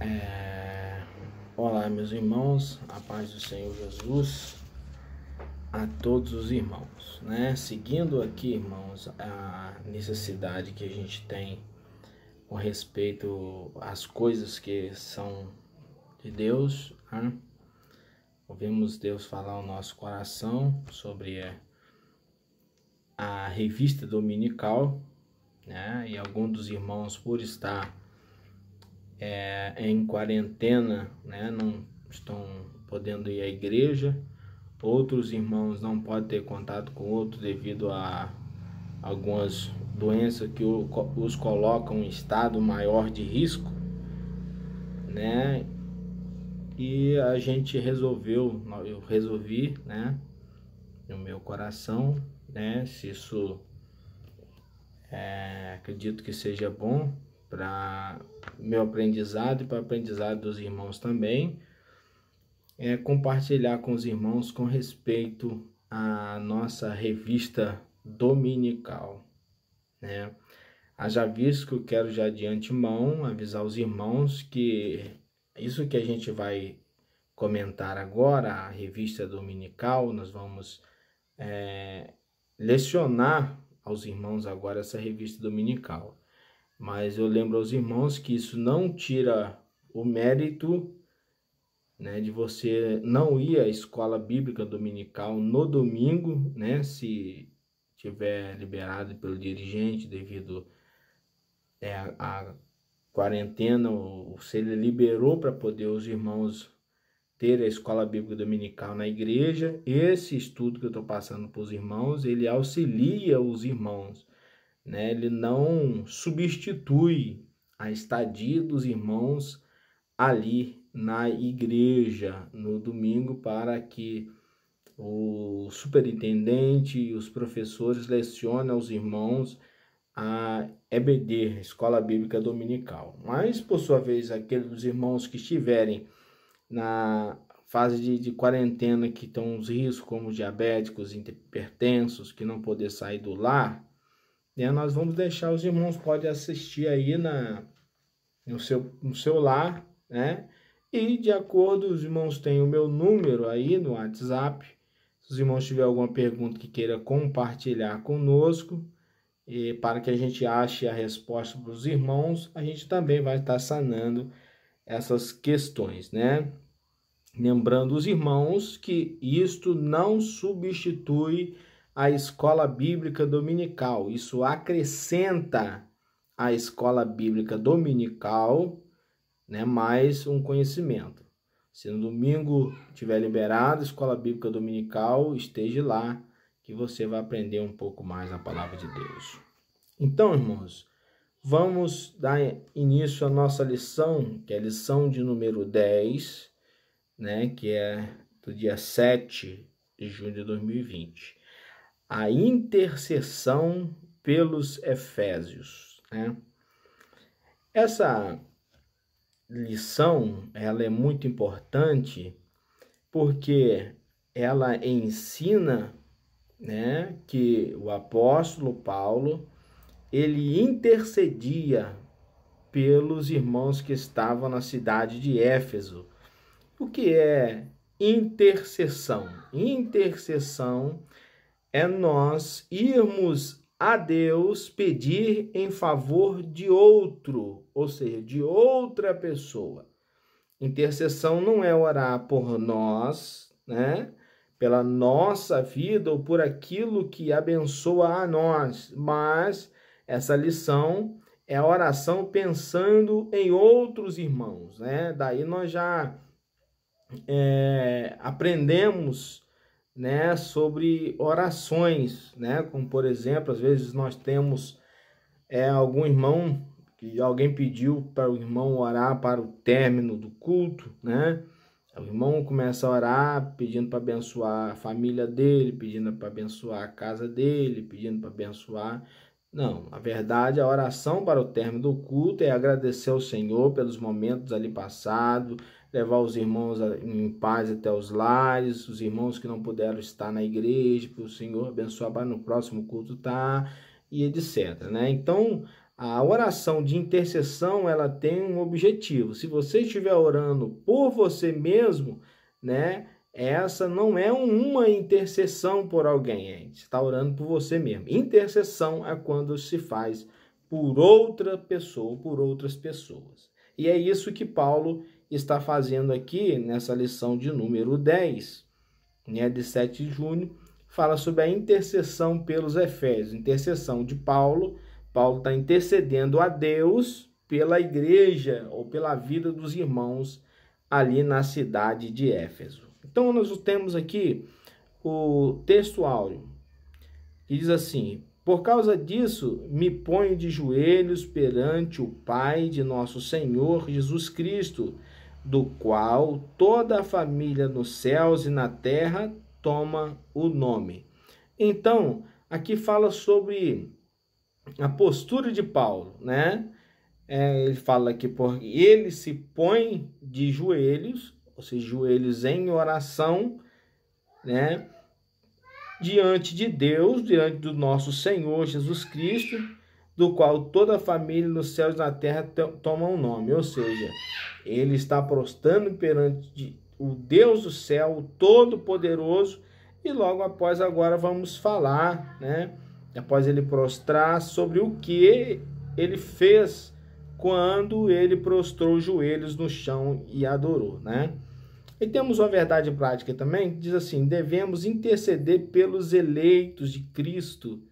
É, Olá, meus irmãos, a paz do Senhor Jesus a todos os irmãos, né? Seguindo aqui, irmãos, a necessidade que a gente tem com respeito às coisas que são de Deus, né? Ouvimos Deus falar ao nosso coração sobre a revista dominical, né? E alguns dos irmãos, por estar em quarentena, né, não estão podendo ir à igreja. Outros irmãos não podem ter contato com outros devido a algumas doenças que os colocam em estado maior de risco, né? E a gente eu resolvi, né, no meu coração, né, se isso acredito que seja bom para meu aprendizado e para o aprendizado dos irmãos também, compartilhar com os irmãos com respeito à nossa revista dominical, né? Haja visto que eu quero já de antemão avisar os irmãos que isso que a gente vai comentar agora, a revista dominical, nós vamos lecionar aos irmãos agora essa revista dominical. Mas eu lembro aos irmãos que isso não tira o mérito, né, de você não ir à escola bíblica dominical no domingo, né, se tiver liberado pelo dirigente devido à quarentena, ou se ele liberou para poder os irmãos ter a escola bíblica dominical na igreja. Esse estudo que eu estou passando para os irmãos, ele auxilia os irmãos, né? Ele não substitui a estadia dos irmãos ali na igreja no domingo, para que o superintendente e os professores lecionem aos irmãos a EBD, Escola Bíblica Dominical. Mas, por sua vez, aqueles irmãos que estiverem na fase de quarentena, que estão os riscos como diabéticos, hipertensos, que não poder sair do lar, né, nós vamos deixar os irmãos, podem assistir aí no seu lar, né? E de acordo, os irmãos têm o meu número aí no WhatsApp. Se os irmãos tiverem alguma pergunta que queira compartilhar conosco, e para que a gente ache a resposta para os irmãos, a gente também vai estar sanando essas questões, né? Lembrando os irmãos que isto não substitui a escola bíblica dominical, isso acrescenta à escola bíblica dominical, né, mais um conhecimento. Se no domingo tiver liberado a escola bíblica dominical, esteja lá, que você vai aprender um pouco mais a palavra de Deus. Então, irmãos, vamos dar início à nossa lição, que é a lição de número 10, né, que é do dia 7 de junho de 2020. A intercessão pelos Efésios, né? Essa lição, ela é muito importante porque ela ensina, né, que o apóstolo Paulo, ele intercedia pelos irmãos que estavam na cidade de Éfeso. O que é intercessão? Intercessão é nós irmos a Deus pedir em favor de outro, ou seja, de outra pessoa. Intercessão não é orar por nós, né? Pela nossa vida ou por aquilo que abençoa a nós, mas essa lição é a oração pensando em outros irmãos, né? Daí nós já aprendemos, né, sobre orações, né? Como, por exemplo, às vezes nós temos algum irmão que alguém pediu para o irmão orar para o término do culto, né? O irmão começa a orar pedindo para abençoar a família dele, pedindo para abençoar a casa dele, pedindo para abençoar. Não, na verdade, a oração para o término do culto é agradecer ao Senhor pelos momentos ali passados, levar os irmãos em paz até os lares, os irmãos que não puderam estar na igreja, para o Senhor abençoar para no próximo culto estar, e etc, né? Então, A oração de intercessão, ela tem um objetivo. Se você estiver orando por você mesmo, né, essa não é uma intercessão por alguém, você está orando por você mesmo. Intercessão é quando se faz por outra pessoa, por outras pessoas. E é isso que Paulo está fazendo aqui nessa lição de número 10, né, de 7 de junho, fala sobre a intercessão pelos Efésios. Intercessão de Paulo. Paulo está intercedendo a Deus pela igreja ou pela vida dos irmãos ali na cidade de Éfeso. Então, nós temos aqui o texto áureo, que diz assim: por causa disso, me ponho de joelhos perante o Pai de nosso Senhor Jesus Cristo, do qual toda a família nos céus e na terra toma o nome. Então, aqui fala sobre a postura de Paulo, né? Ele fala que ele se põe de joelhos, ou seja, joelhos em oração, né? Diante de Deus, diante do nosso Senhor Jesus Cristo, do qual toda a família nos céus e na terra toma o nome. Ou seja, ele está prostrando perante o Deus do céu, o Todo-Poderoso, e logo após agora vamos falar, né? Após ele prostrar, sobre o que ele fez quando ele prostrou os joelhos no chão e adorou, né? E temos uma verdade prática também, que diz assim: devemos interceder pelos eleitos de Cristo,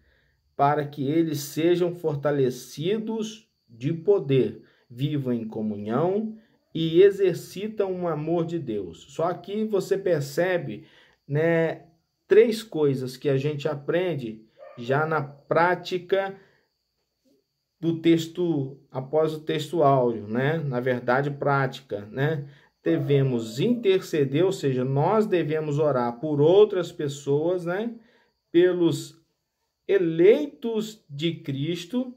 para que eles sejam fortalecidos de poder, vivam em comunhão e exercitam o amor de Deus. Só aqui você percebe, né, 3 coisas que a gente aprende já na prática do texto, após o texto áureo, né? Na verdade prática, né? Devemos interceder, ou seja, nós devemos orar por outras pessoas, né? Pelos eleitos de Cristo,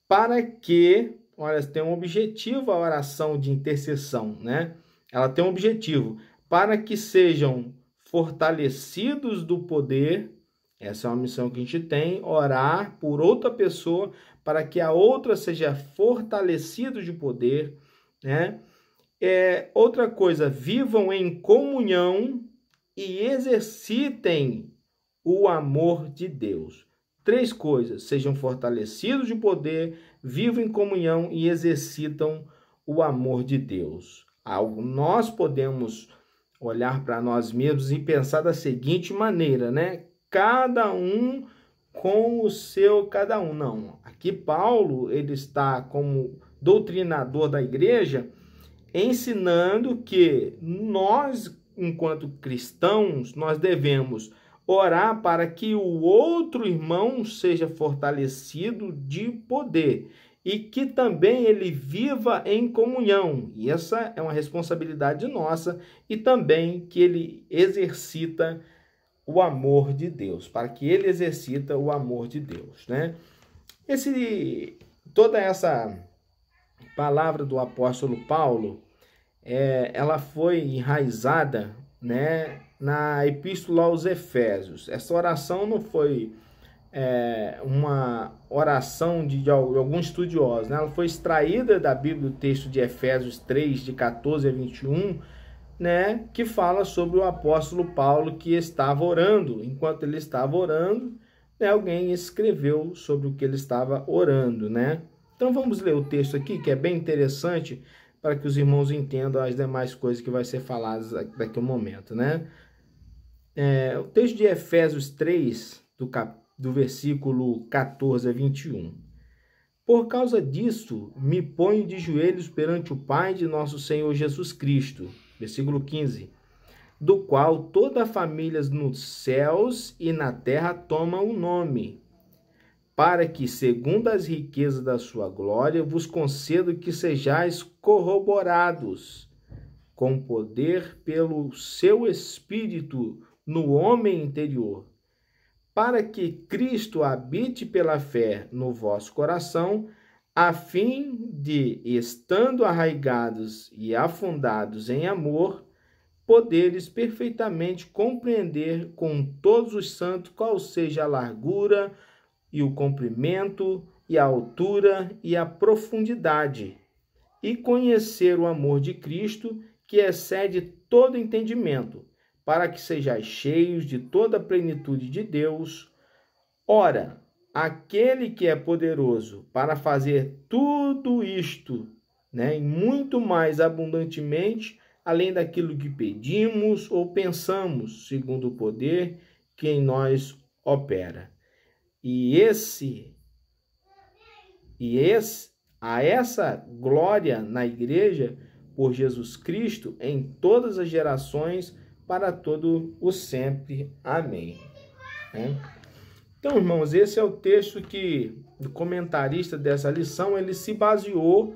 para que, olha, tem um objetivo a oração de intercessão, né? Ela tem um objetivo, para que sejam fortalecidos do poder. Essa é uma missão que a gente tem, orar por outra pessoa para que a outra seja fortalecida de poder, né? Outra coisa, vivam em comunhão e exercitem o amor de Deus. 3 coisas, sejam fortalecidos de poder, vivam em comunhão e exercitam o amor de Deus. Nós podemos olhar para nós mesmos e pensar da seguinte maneira, né? Cada um com o seu cada um. Não, aqui Paulo, ele está como doutrinador da igreja, ensinando que nós, enquanto cristãos, nós devemos orar para que o outro irmão seja fortalecido de poder e que também ele viva em comunhão. E essa é uma responsabilidade nossa, e também que ele exercita o amor de Deus, para que ele exercita o amor de Deus, né? Toda essa palavra do apóstolo Paulo, ela foi enraizada, né, na epístola aos Efésios. Essa oração não foi uma oração de algum estudioso, né? Ela foi extraída da Bíblia, o texto de Efésios 3, de 14 a 21, né, que fala sobre o apóstolo Paulo que estava orando. Enquanto ele estava orando, né, alguém escreveu sobre o que ele estava orando, né? Então vamos ler o texto aqui, que é bem interessante, para que os irmãos entendam as demais coisas que vai ser faladas daqui a um momento, né? O texto de Efésios 3, do versículo 14 a 21. Por causa disso, me ponho de joelhos perante o Pai de nosso Senhor Jesus Cristo. Versículo 15. Do qual toda a família nos céus e na terra toma o nome, para que, segundo as riquezas da sua glória, vos concedo que sejais corroborados com poder pelo seu Espírito no homem interior, para que Cristo habite pela fé no vosso coração, a fim de, estando arraigados e afundados em amor, poderes perfeitamente compreender com todos os santos qual seja a largura e o comprimento e a altura e a profundidade, e conhecer o amor de Cristo, que excede todo entendimento, para que sejais cheios de toda a plenitude de Deus. Ora, aquele que é poderoso para fazer tudo isto, né, e muito mais abundantemente, além daquilo que pedimos ou pensamos, segundo o poder que em nós opera. A essa glória na igreja por Jesus Cristo em todas as gerações, para todo o sempre. Amém. Então, irmãos, esse é o texto que o comentarista dessa lição ele se baseou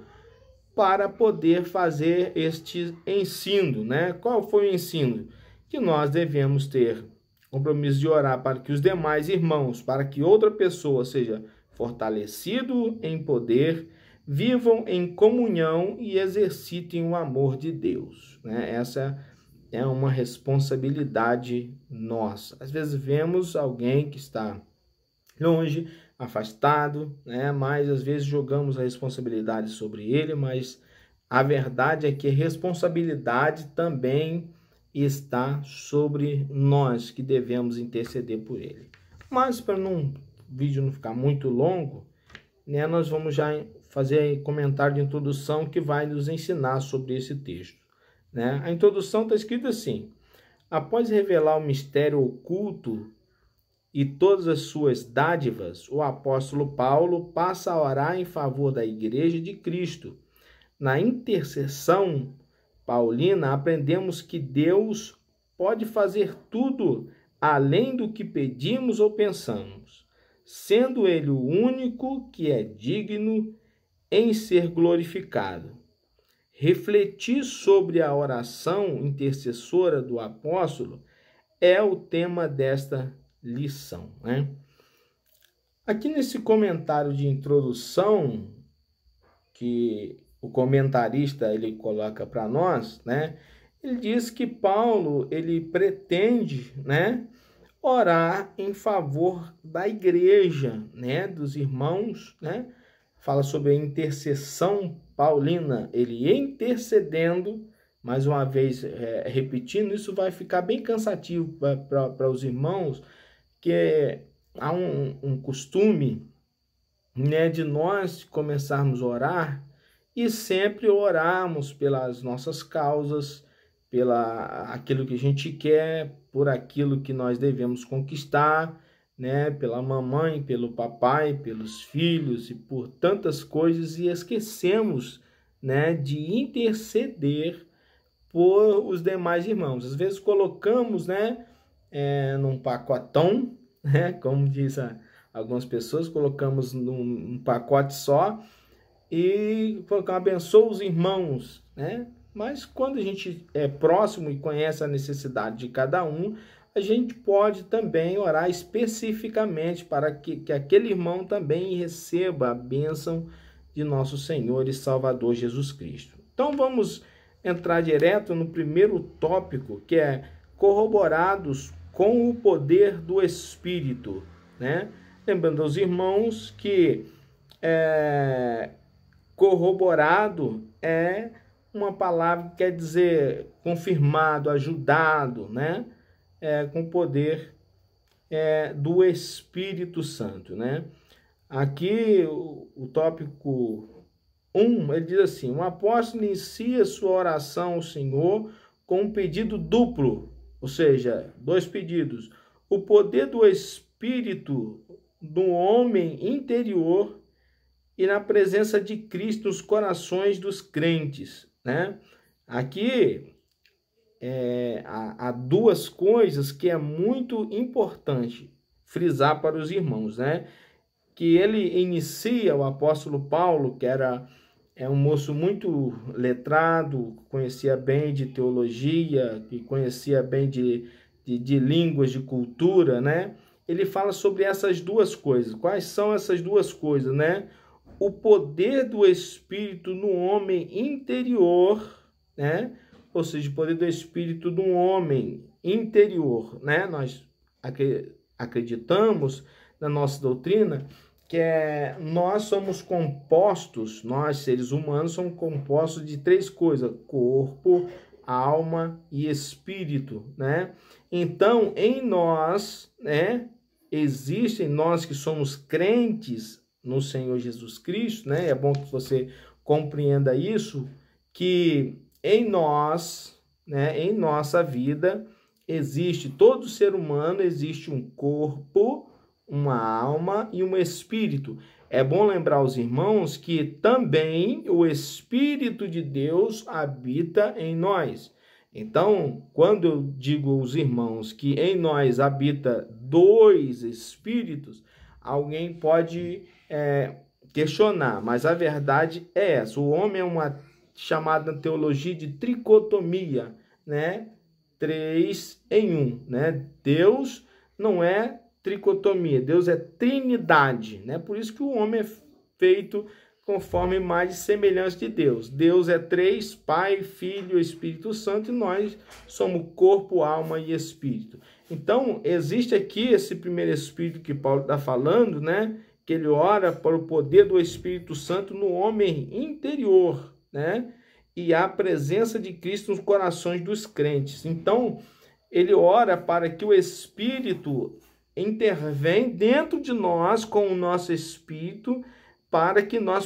para poder fazer este ensino, né? Qual foi o ensino? Que nós devemos ter compromisso de orar para que os demais irmãos, para que outra pessoa seja fortalecido em poder, vivam em comunhão e exercitem o amor de Deus, né? Essa é uma responsabilidade nossa. Às vezes vemos alguém que está longe, afastado, né? Mas às vezes jogamos a responsabilidade sobre ele, mas a verdade é que a responsabilidade também está sobre nós, que devemos interceder por ele. Mas para o vídeo não ficar muito longo, né, nós vamos já fazer comentário de introdução que vai nos ensinar sobre esse texto, né? A introdução está escrita assim: após revelar o mistério oculto e todas as suas dádivas, o apóstolo Paulo passa a orar em favor da Igreja de Cristo. Na intercessão paulina, aprendemos que Deus pode fazer tudo além do que pedimos ou pensamos, sendo Ele o único que é digno em ser glorificado. Refletir sobre a oração intercessora do apóstolo é o tema desta lição, né? Aqui nesse comentário de introdução que o comentarista ele coloca para nós, né? Ele diz que Paulo ele pretende, né, orar em favor da igreja, né, dos irmãos, né? Fala sobre a intercessão paulina, ele intercedendo. Mais uma vez, repetindo, isso vai ficar bem cansativo para os irmãos, que há um costume, né, de nós começarmos a orar e sempre orarmos pelas nossas causas, aquilo que a gente quer, por aquilo que nós devemos conquistar, né, pela mamãe, pelo papai, pelos filhos e por tantas coisas, e esquecemos, né, de interceder por os demais irmãos. Às vezes colocamos, né, num pacotão, né, como diz algumas pessoas, colocamos num pacote só e colocamos, abençoa os irmãos, né? Mas quando a gente é próximo e conhece a necessidade de cada um, a gente pode também orar especificamente para que aquele irmão também receba a bênção de nosso Senhor e Salvador Jesus Cristo. Então vamos entrar direto no primeiro tópico, que é corroborados com o poder do Espírito, né? Lembrando aos irmãos que corroborado é uma palavra que quer dizer confirmado, ajudado, né? Com o poder do Espírito Santo, né? Aqui o tópico 1, ele diz assim: o apóstolo inicia sua oração ao Senhor com um pedido duplo, ou seja, dois pedidos: o poder do Espírito do homem interior e na presença de Cristo nos corações dos crentes, né? Aqui há duas coisas que é muito importante frisar para os irmãos, né? Que ele inicia, o apóstolo Paulo, que era um moço muito letrado, conhecia bem de teologia, que conhecia bem de línguas, de cultura, né? Ele fala sobre essas duas coisas. Quais são essas duas coisas, né? O poder do Espírito no homem interior, né? Ou seja, o poder do Espírito do homem interior, né? Nós acreditamos na nossa doutrina que nós somos compostos, nós seres humanos somos compostos de 3 coisas: corpo, alma e espírito, né? Então, em nós, né, existem nós que somos crentes no Senhor Jesus Cristo, né? É bom que você compreenda isso, que em nós, né, em nossa vida, existe, todo ser humano existe um corpo, uma alma e um espírito. É bom lembrar aos irmãos que também o Espírito de Deus habita em nós. Então, quando eu digo aos irmãos que em nós habita 2 espíritos, alguém pode questionar, mas a verdade é essa. O homem é uma chamada na teologia de tricotomia, né? 3 em 1, né? Deus não é tricotomia, Deus é trindade, né? Por isso que o homem é feito conforme imagem e semelhança de Deus. Deus é 3, Pai, Filho e Espírito Santo, e nós somos corpo, alma e espírito. Então, existe aqui esse primeiro espírito que Paulo está falando, né? Que ele ora para o poder do Espírito Santo no homem interior, né? E a presença de Cristo nos corações dos crentes. Então, ele ora para que o Espírito intervém dentro de nós com o nosso espírito, para que nós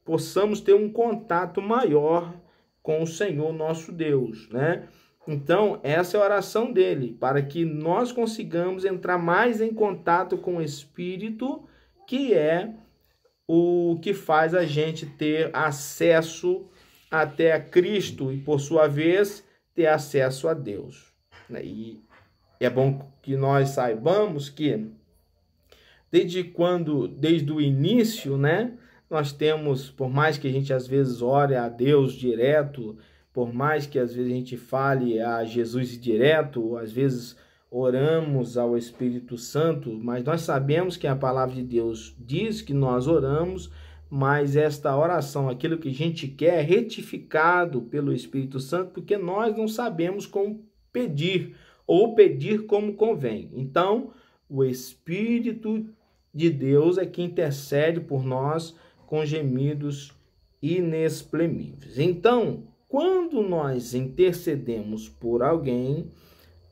possamos ter um contato maior com o Senhor nosso Deus, né? Então, essa é a oração dele, para que nós consigamos entrar mais em contato com o Espírito, que é o que faz a gente ter acesso até a Cristo e, por sua vez, ter acesso a Deus. E é bom que nós saibamos que desde o início, né, nós temos, por mais que a gente às vezes ore a Deus direto, por mais que às vezes a gente fale a Jesus direto, às vezes oramos ao Espírito Santo, mas nós sabemos que a palavra de Deus diz que nós oramos, mas esta oração, aquilo que a gente quer, é retificado pelo Espírito Santo, porque nós não sabemos como pedir, ou pedir como convém. Então, o Espírito de Deus é que intercede por nós com gemidos inexprimíveis. Então, quando nós intercedemos por alguém,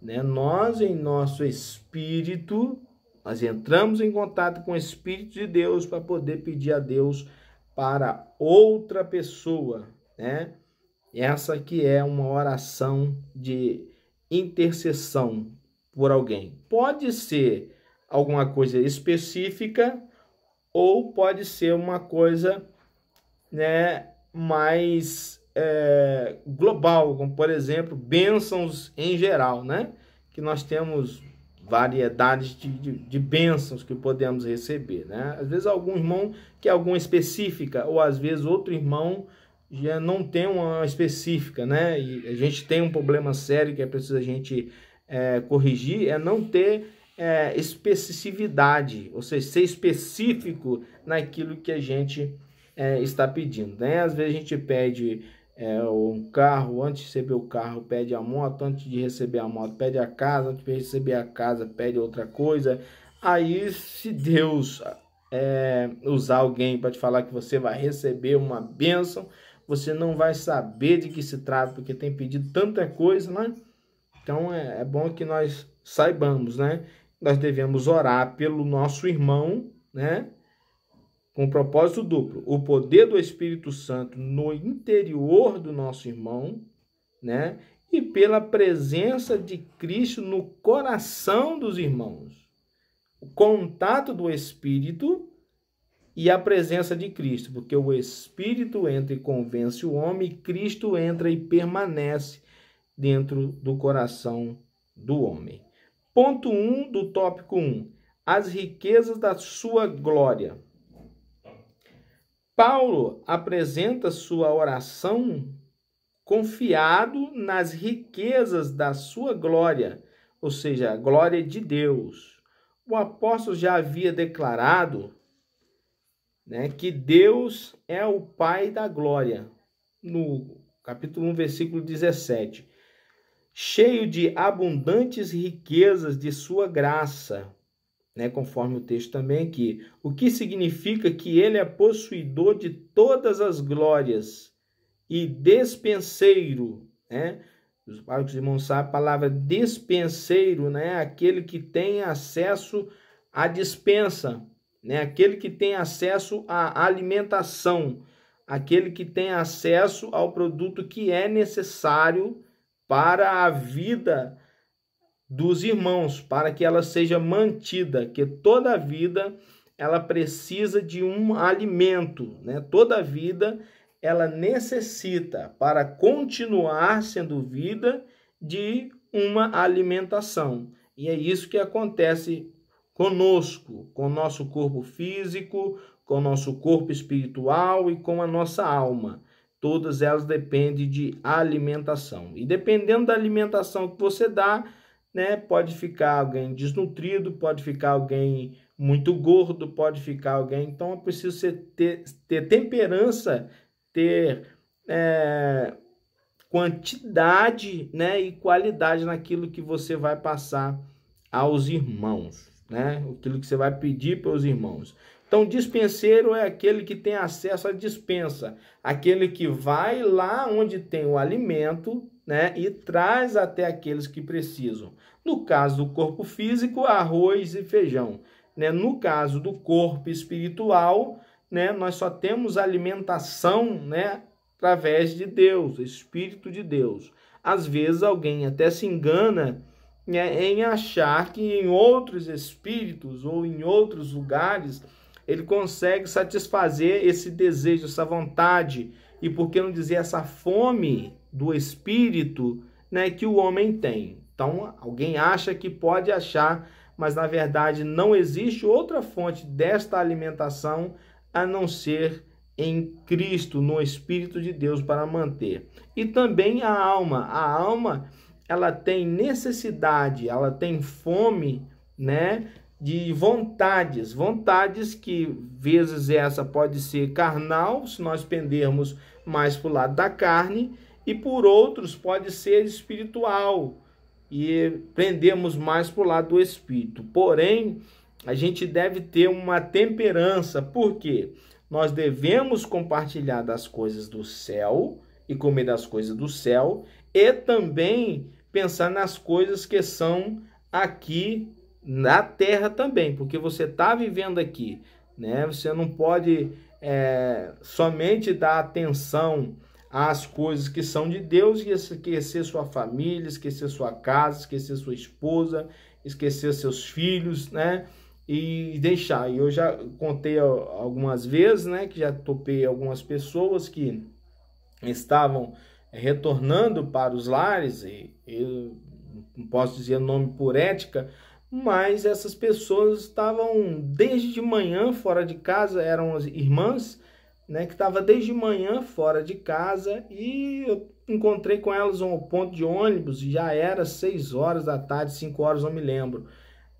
né, nós em nosso espírito, nós entramos em contato com o Espírito de Deus para poder pedir a Deus para outra pessoa, né? Essa que é uma oração de intercessão por alguém. Pode ser alguma coisa específica ou pode ser uma coisa, né, mais global, como por exemplo, bênçãos em geral, né? Que nós temos variedades de bênçãos que podemos receber, né? Às vezes algum irmão quer alguma específica, ou às vezes outro irmão já não tem uma específica, né? E a gente tem um problema sério que é preciso a gente corrigir, é não ter especificidade, ou seja, ser específico naquilo que a gente está pedindo, né? Às vezes a gente pede um carro, antes de receber o carro pede a moto, antes de receber a moto pede a casa, antes de receber a casa pede outra coisa. Aí, se Deus usar alguém para te falar que você vai receber uma bênção, você não vai saber de que se trata, porque tem pedido tanta coisa, né? Então é bom que nós saibamos, né? Nós devemos orar pelo nosso irmão, né? Com propósito duplo, o poder do Espírito Santo no interior do nosso irmão, né? E pela presença de Cristo no coração dos irmãos. O contato do Espírito e a presença de Cristo, porque o Espírito entra e convence o homem, e Cristo entra e permanece dentro do coração do homem. Ponto 1 do tópico 1. As riquezas da sua glória. Paulo apresenta sua oração confiado nas riquezas da sua glória, ou seja, a glória de Deus. O apóstolo já havia declarado, né, que Deus é o Pai da glória, no capítulo 1, versículo 17. Cheio de abundantes riquezas de sua graça, né, conforme o texto também aqui, o que significa que ele é possuidor de todas as glórias e despenseiro, né? Os irmãos sabem a palavra despenseiro, né? Aquele que tem acesso à dispensa, né? Aquele que tem acesso à alimentação, aquele que tem acesso ao produto que é necessário para a vida dos irmãos, para que ela seja mantida, que toda vida ela precisa de um alimento, né? Toda vida ela necessita, para continuar sendo vida, de uma alimentação. E é isso que acontece conosco, com o nosso corpo físico, com o nosso corpo espiritual e com a nossa alma. Todas elas dependem de alimentação. E dependendo da alimentação que você dá, né, pode ficar alguém desnutrido, pode ficar alguém muito gordo, pode ficar alguém... Então é preciso ter temperança, ter quantidade, né, e qualidade naquilo que você vai passar aos irmãos, né? Aquilo que você vai pedir para os irmãos. Então, dispenseiro é aquele que tem acesso à dispensa, aquele que vai lá onde tem o alimento, né, e traz até aqueles que precisam. No caso do corpo físico, arroz e feijão, né? No caso do corpo espiritual, né, nós só temos alimentação, né, através de Deus, Espírito de Deus. Às vezes alguém até se engana, né, em achar que em outros espíritos ou em outros lugares ele consegue satisfazer esse desejo, essa vontade, e por que não dizer essa fome do espírito, né, que o homem tem. Então, alguém acha que pode achar, mas na verdade não existe outra fonte desta alimentação a não ser em Cristo, no Espírito de Deus, para manter. E também a alma, ela tem necessidade, ela tem fome, né, de vontades que vezes essa pode ser carnal, se nós pendermos mais para o lado da carne, e por outros pode ser espiritual, e pendemos mais para o lado do espírito. Porém, a gente deve ter uma temperança, porque nós devemos compartilhar das coisas do céu e comer das coisas do céu, e também pensar nas coisas que são aqui na terra também, porque você está vivendo aqui, né? Você não pode somente dar atenção às coisas que são de Deus e esquecer sua família, esquecer sua casa, esquecer sua esposa, esquecer seus filhos, né? E deixar. Eu já contei algumas vezes, né, que já topei algumas pessoas que estavam retornando para os lares, e eu não posso dizer nome por ética, mas essas pessoas estavam desde de manhã fora de casa, eram as irmãs, né, que estavam desde manhã fora de casa, e eu encontrei com elas no ponto de ônibus, já era 6 horas da tarde, 5 horas, não me lembro,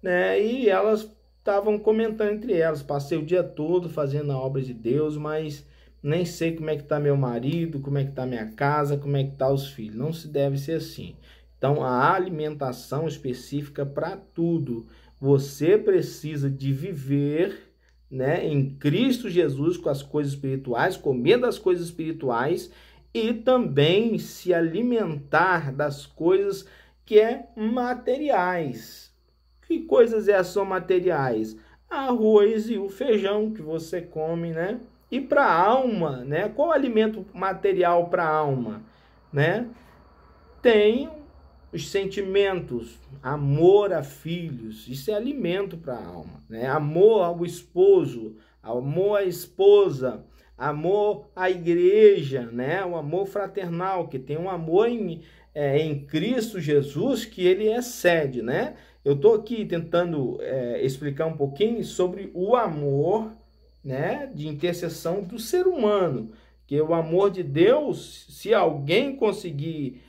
né, e elas estavam comentando entre elas, passei o dia todo fazendo a obra de Deus, mas nem sei como é que está meu marido, como é que está minha casa, como é que está os filhos. Não se deve ser assim. Então, a alimentação específica para tudo. Você precisa de viver, né, em Cristo Jesus com as coisas espirituais, comer das coisas espirituais e também se alimentar das coisas que é materiais. Que coisas são materiais? Arroz e o feijão que você come, né? E para a alma, né? Qual alimento material para a alma, né? Tem os sentimentos, amor a filhos, isso é alimento para a alma, né? Amor ao esposo, amor à esposa, amor à igreja, né? O amor fraternal, que tem um amor em Cristo Jesus que ele excede, né? Eu estou aqui tentando explicar um pouquinho sobre o amor, né, de intercessão do ser humano, que o amor de Deus, se alguém conseguir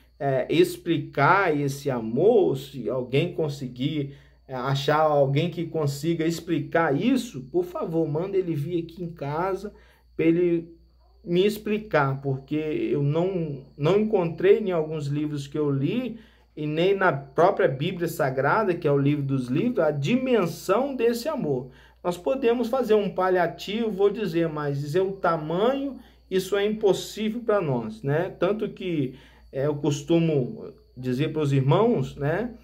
explicar esse amor, se alguém conseguir achar alguém que consiga explicar isso, por favor, manda ele vir aqui em casa para ele me explicar, porque eu não encontrei em alguns livros que eu li e nem na própria Bíblia Sagrada, que é o livro dos livros, a dimensão desse amor. Nós podemos fazer um paliativo, vou dizer, mas dizer o tamanho, isso é impossível para nós, né? Tanto que eu costumo dizer para os irmãos, né,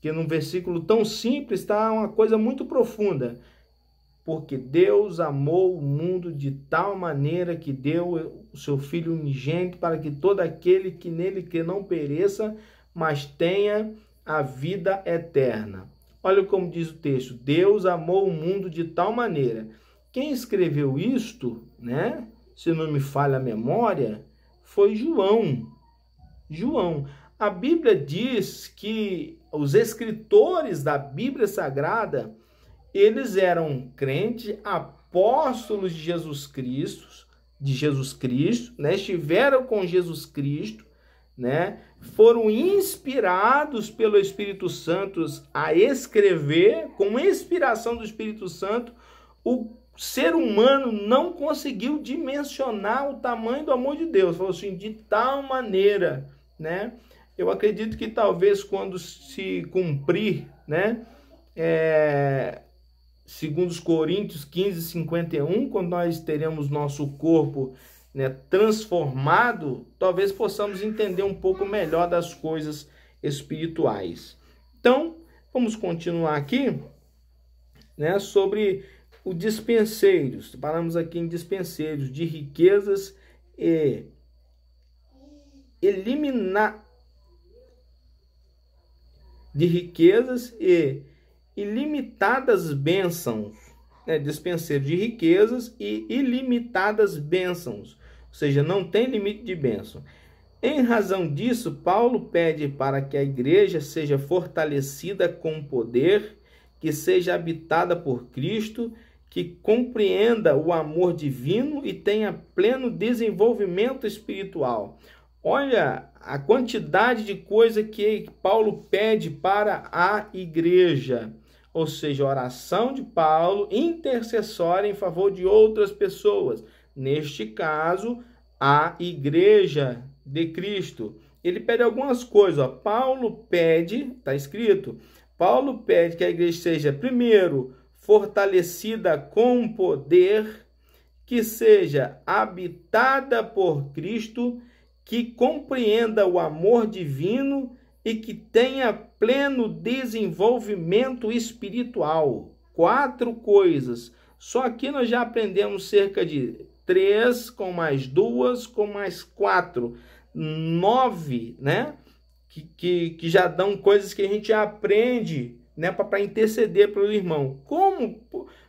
que num versículo tão simples está uma coisa muito profunda. Porque Deus amou o mundo de tal maneira que deu o seu Filho unigênito para que todo aquele que nele crê não pereça, mas tenha a vida eterna. Olha como diz o texto, Deus amou o mundo de tal maneira. Quem escreveu isto, né, se não me falha a memória, foi João. João. A Bíblia diz que os escritores da Bíblia Sagrada, eles eram crentes, apóstolos de Jesus Cristo, né? Estiveram com Jesus Cristo, né? Foram inspirados pelo Espírito Santo a escrever, com inspiração do Espírito Santo. O ser humano não conseguiu dimensionar o tamanho do amor de Deus. Falou assim, de tal maneira, né? Eu acredito que talvez quando se cumprir, né? Segundo os Coríntios 15:51, quando nós teremos nosso corpo, né, transformado, talvez possamos entender um pouco melhor das coisas espirituais. Então, vamos continuar aqui, né, sobre os dispenseiros. Falamos aqui em dispenseiros de riquezas e ilimitadas bênçãos, né? Dispenseiro de riquezas e ilimitadas bênçãos, ou seja, não tem limite de bênção. Em razão disso, Paulo pede para que a igreja seja fortalecida com poder, que seja habitada por Cristo, que compreenda o amor divino e tenha pleno desenvolvimento espiritual. Olha a quantidade de coisa que Paulo pede para a igreja. Ou seja, oração de Paulo, intercessória em favor de outras pessoas. Neste caso, a igreja de Cristo. Ele pede algumas coisas. Ó. Paulo pede, está escrito, Paulo pede que a igreja seja, primeiro, fortalecida com poder, que seja habitada por Cristo, que compreenda o amor divino e que tenha pleno desenvolvimento espiritual. 4 coisas. Só aqui nós já aprendemos cerca de 3, com mais 2, com mais 4. 9, né? Que já dão coisas que a gente já aprende, né? Para interceder pelo irmão. Como?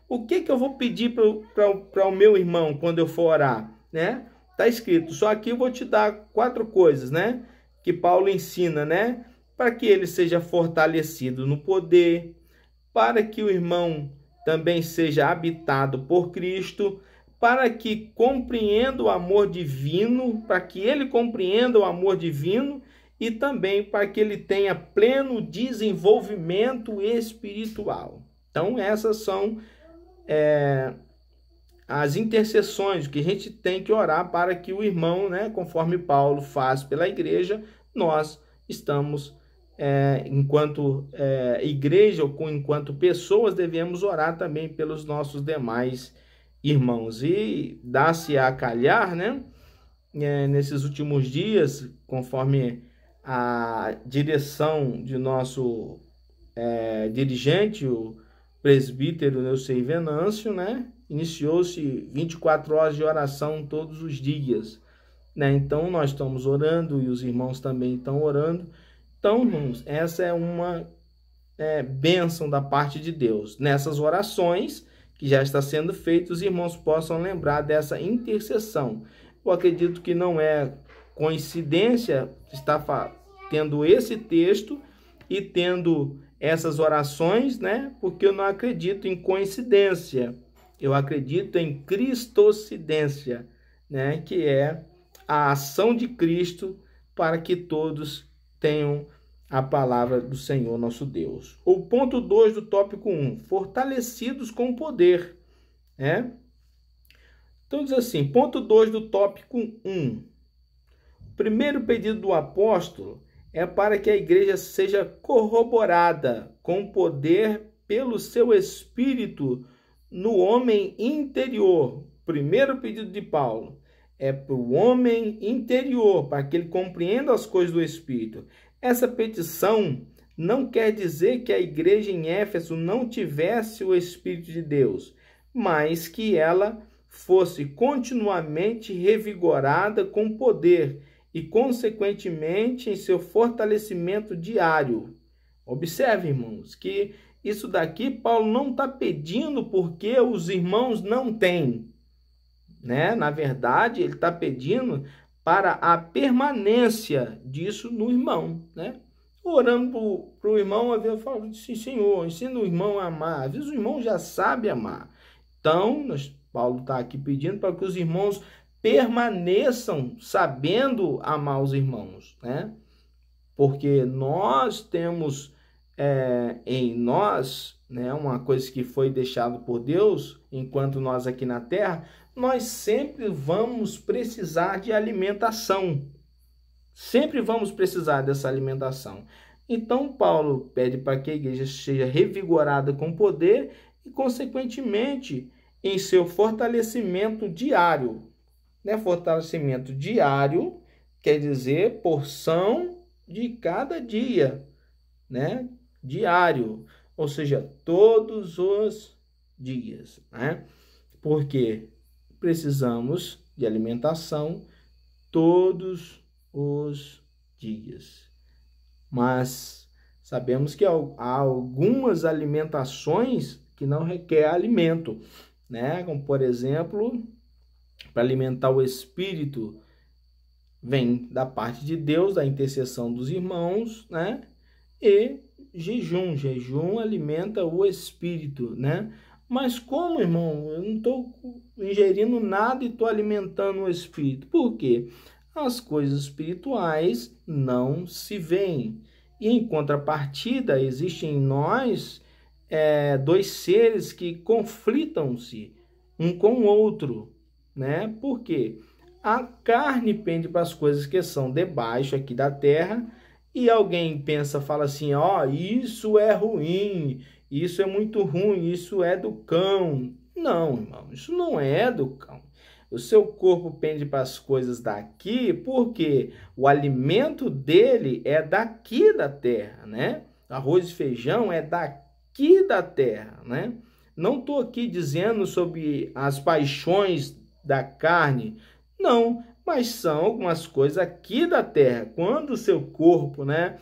O que eu vou pedir para o meu irmão quando eu for orar, né? Está escrito, só aqui eu vou te dar 4 coisas, né? Que Paulo ensina, né? Para que ele seja fortalecido no poder, para que o irmão também seja habitado por Cristo, para que compreenda o amor divino, para que ele compreenda o amor divino e também para que ele tenha pleno desenvolvimento espiritual. Então, essas são as intercessões que a gente tem que orar para que o irmão, né, conforme Paulo faz pela igreja, nós estamos, enquanto igreja ou enquanto pessoas, devemos orar também pelos nossos demais irmãos. E dá-se a calhar, né, nesses últimos dias, conforme a direção de nosso dirigente, o presbítero Neucei Venâncio, né, iniciou-se 24 horas de oração todos os dias, né? Então nós estamos orando e os irmãos também estão orando. Então, irmãos, essa é uma bênção da parte de Deus. Nessas orações que já está sendo feitas, os irmãos possam lembrar dessa intercessão. Eu acredito que não é coincidência estar tendo esse texto e tendo essas orações, né? Porque eu não acredito em coincidência. Eu acredito em cristocidência, né? Que é a ação de Cristo para que todos tenham a palavra do Senhor nosso Deus. O ponto 2 do tópico 1, fortalecidos com poder, né? Então diz assim, ponto 2 do tópico 1. O primeiro pedido do apóstolo é para que a igreja seja corroborada com poder pelo seu espírito no homem interior. Primeiro pedido de Paulo é para o homem interior, para que ele compreenda as coisas do espírito. Essa petição não quer dizer que a igreja em Éfeso não tivesse o Espírito de Deus, mas que ela fosse continuamente revigorada com poder e, consequentemente, em seu fortalecimento diário. Observe, irmãos, que isso daqui Paulo não está pedindo porque os irmãos não têm, né? Na verdade, ele está pedindo para a permanência disso no irmão, né? Orando para o irmão, às vezes eu falo assim, Senhor, ensina o irmão a amar. Às vezes o irmão já sabe amar. Então, Paulo está aqui pedindo para que os irmãos permaneçam sabendo amar os irmãos, né? Porque nós temos em nós, né, uma coisa que foi deixada por Deus, enquanto nós aqui na terra, nós sempre vamos precisar de alimentação. Sempre vamos precisar dessa alimentação. Então, Paulo pede para que a igreja seja revigorada com poder e, consequentemente, em seu fortalecimento diário. Né? Fortalecimento diário quer dizer porção de cada dia, né? Diário, ou seja, todos os dias, né? Porque precisamos de alimentação todos os dias. Mas sabemos que há algumas alimentações que não requer alimento, né? Como, por exemplo, para alimentar o espírito, vem da parte de Deus, da intercessão dos irmãos, né? E jejum alimenta o espírito, né? Mas como, irmão? Eu não estou ingerindo nada e estou alimentando o espírito. Por quê? As coisas espirituais não se veem. E em contrapartida, existem em nós dois seres que conflitam-se um com o outro, né? Por quê? A carne pende para as coisas que são debaixo aqui da terra, e alguém pensa, fala assim, ó, isso é ruim, isso é muito ruim, isso é do cão. Não, irmão, isso não é do cão. O seu corpo pende para as coisas daqui, porque o alimento dele é daqui da terra, né? Arroz e feijão é daqui da terra, né? Não estou aqui dizendo sobre as paixões da carne, não, mas são algumas coisas aqui da terra. Quando o seu corpo, né,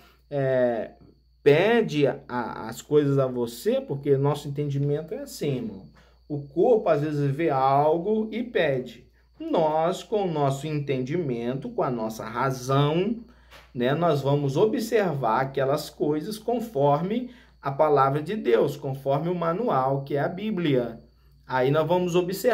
pede as coisas a você, porque nosso entendimento é assim, irmão. O corpo às vezes vê algo e pede. Nós, com o nosso entendimento, com a nossa razão, né, nós vamos observar aquelas coisas conforme a palavra de Deus, conforme o manual, que é a Bíblia. Aí nós vamos observar